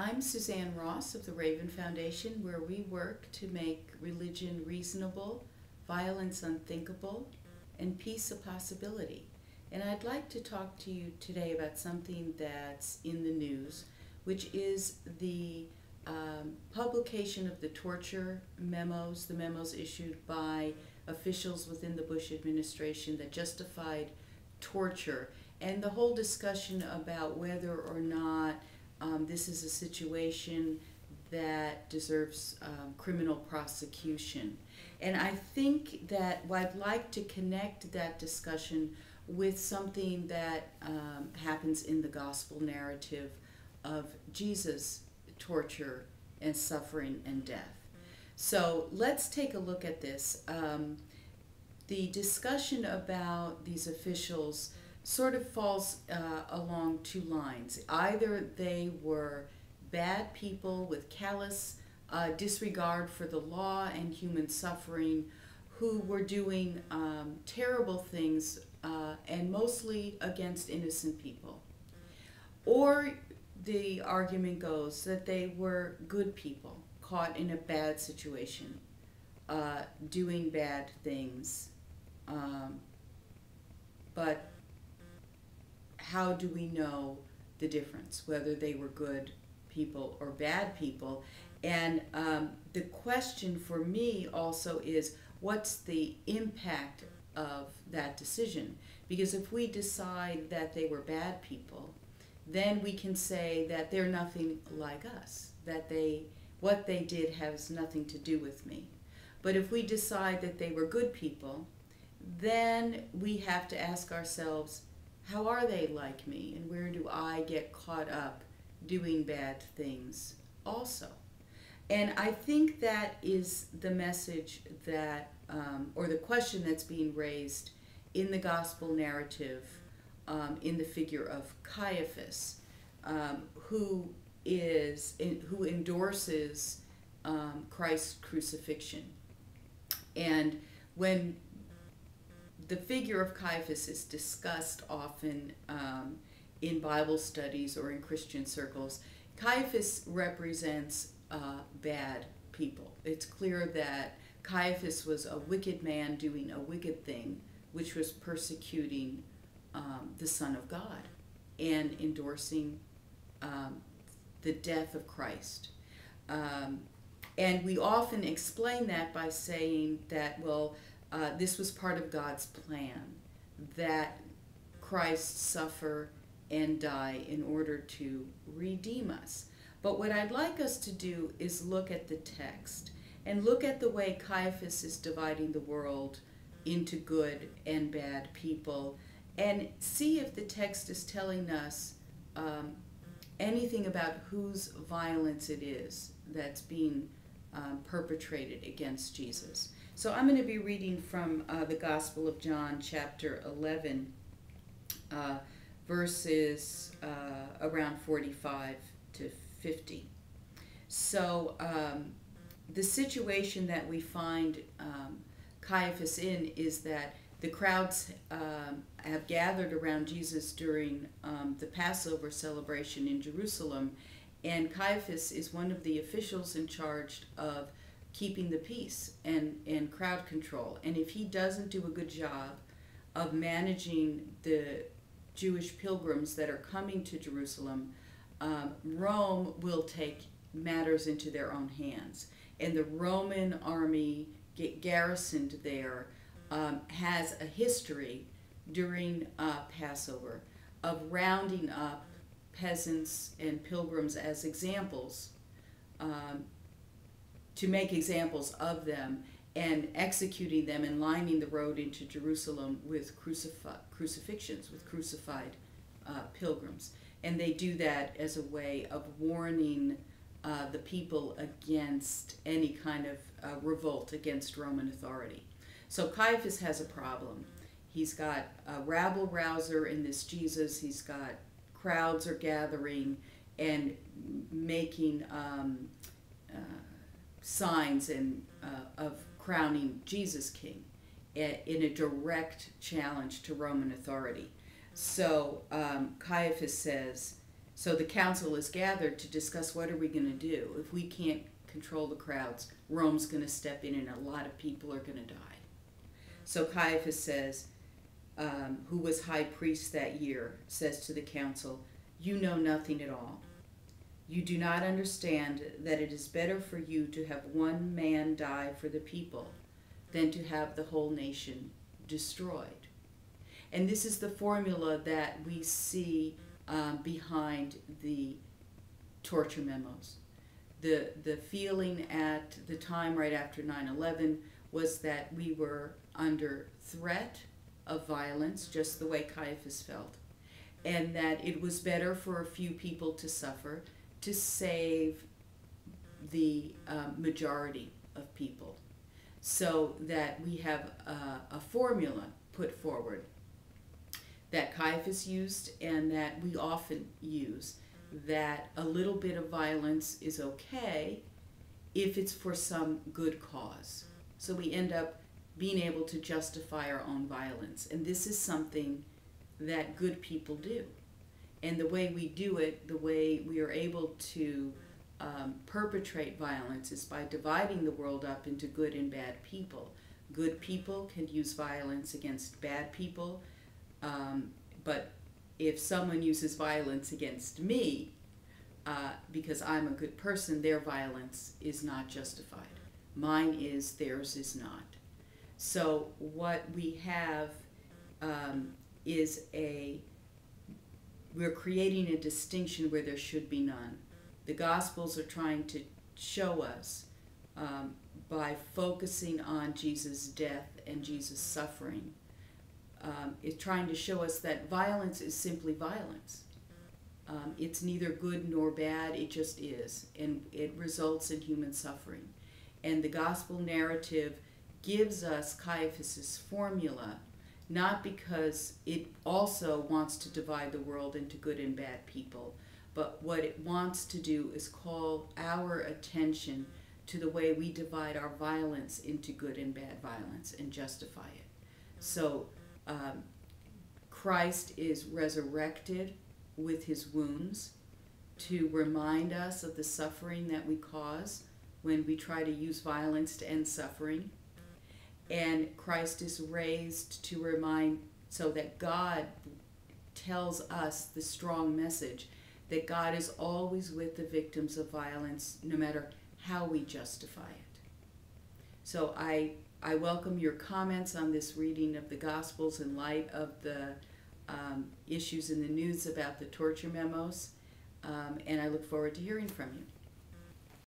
I'm Suzanne Ross of the Raven Foundation, where we work to make religion reasonable, violence unthinkable, and peace a possibility. And I'd like to talk to you today about something that's in the news, which is the publication of the torture memos, the memos issued by officials within the Bush administration that justified torture, and the whole discussion about whether or not this is a situation that deserves criminal prosecution. And I think that I'd like to connect that discussion with something that happens in the gospel narrative of Jesus' torture and suffering and death. So let's take a look at this. The discussion about these officials sort of falls along two lines. Either they were bad people with callous disregard for the law and human suffering, who were doing terrible things and mostly against innocent people. Or the argument goes that they were good people caught in a bad situation, doing bad things. But how do we know the difference, whether they were good people or bad people? And the question for me also is, what's the impact of that decision? Because if we decide that they were bad people, then we can say that they're nothing like us, that what they did has nothing to do with me. But if we decide that they were good people, then we have to ask ourselves, how are they like me, and where do I get caught up doing bad things also? And I think that is the message that, or the question that's being raised in the gospel narrative, in the figure of Caiaphas, who endorses Christ's crucifixion. And when the figure of Caiaphas is discussed often in Bible studies or in Christian circles, Caiaphas represents bad people. It's clear that Caiaphas was a wicked man doing a wicked thing, which was persecuting the Son of God and endorsing the death of Christ. And we often explain that by saying that, well, this was part of God's plan, that Christ suffer and die in order to redeem us. But what I'd like us to do is look at the text and look at the way Caiaphas is dividing the world into good and bad people, and see if the text is telling us anything about whose violence it is that's being perpetrated against Jesus. So I'm going to be reading from the Gospel of John, chapter 11, verses around 45 to 50. So the situation that we find Caiaphas in is that the crowds have gathered around Jesus during the Passover celebration in Jerusalem, and Caiaphas is one of the officials in charge of keeping the peace and crowd control. And if he doesn't do a good job of managing the Jewish pilgrims that are coming to Jerusalem, Rome will take matters into their own hands. And the Roman army garrisoned there has a history during Passover of rounding up peasants and pilgrims as examples, to make examples of them, and executing them and lining the road into Jerusalem with crucifixions, with crucified pilgrims. And they do that as a way of warning the people against any kind of revolt against Roman authority. So Caiaphas has a problem. He's got a rabble-rouser in this Jesus. He's got crowds are gathering and making signs and of crowning Jesus king in a direct challenge to Roman authority. So Caiaphas says, So the council is gathered to discuss what are we going to do. If we can't control the crowds, Rome's going to step in and a lot of people are going to die. So Caiaphas says, who was high priest that year, says to the council, "You know nothing at all. You do not understand that it is better for you to have one man die for the people than to have the whole nation destroyed." And this is the formula that we see behind the torture memos. The feeling at the time right after 9/11 was that we were under threat of violence, just the way Caiaphas felt, and that it was better for a few people to suffer to save the majority of people. So that we have a formula put forward that Caiaphas used and that we often use, that a little bit of violence is okay if it's for some good cause. So we end up being able to justify our own violence. And this is something that good people do. And the way we do it, the way we are able to perpetrate violence, is by dividing the world up into good and bad people. Good people can use violence against bad people, but if someone uses violence against me, because I'm a good person, their violence is not justified. Mine is, theirs is not. So what we have is we're creating a distinction where there should be none. The Gospels are trying to show us, by focusing on Jesus' death and Jesus' suffering, it's trying to show us that violence is simply violence. It's neither good nor bad, it just is, and it results in human suffering. And the gospel narrative gives us Caiaphas' formula, not because it also wants to divide the world into good and bad people, but what it wants to do is call our attention to the way we divide our violence into good and bad violence and justify it. So Christ is resurrected with his wounds to remind us of the suffering that we cause when we try to use violence to end suffering. And Christ is raised to remind, so that God tells us the strong message that God is always with the victims of violence, no matter how we justify it. So I welcome your comments on this reading of the Gospels in light of the issues in the news about the torture memos, and I look forward to hearing from you.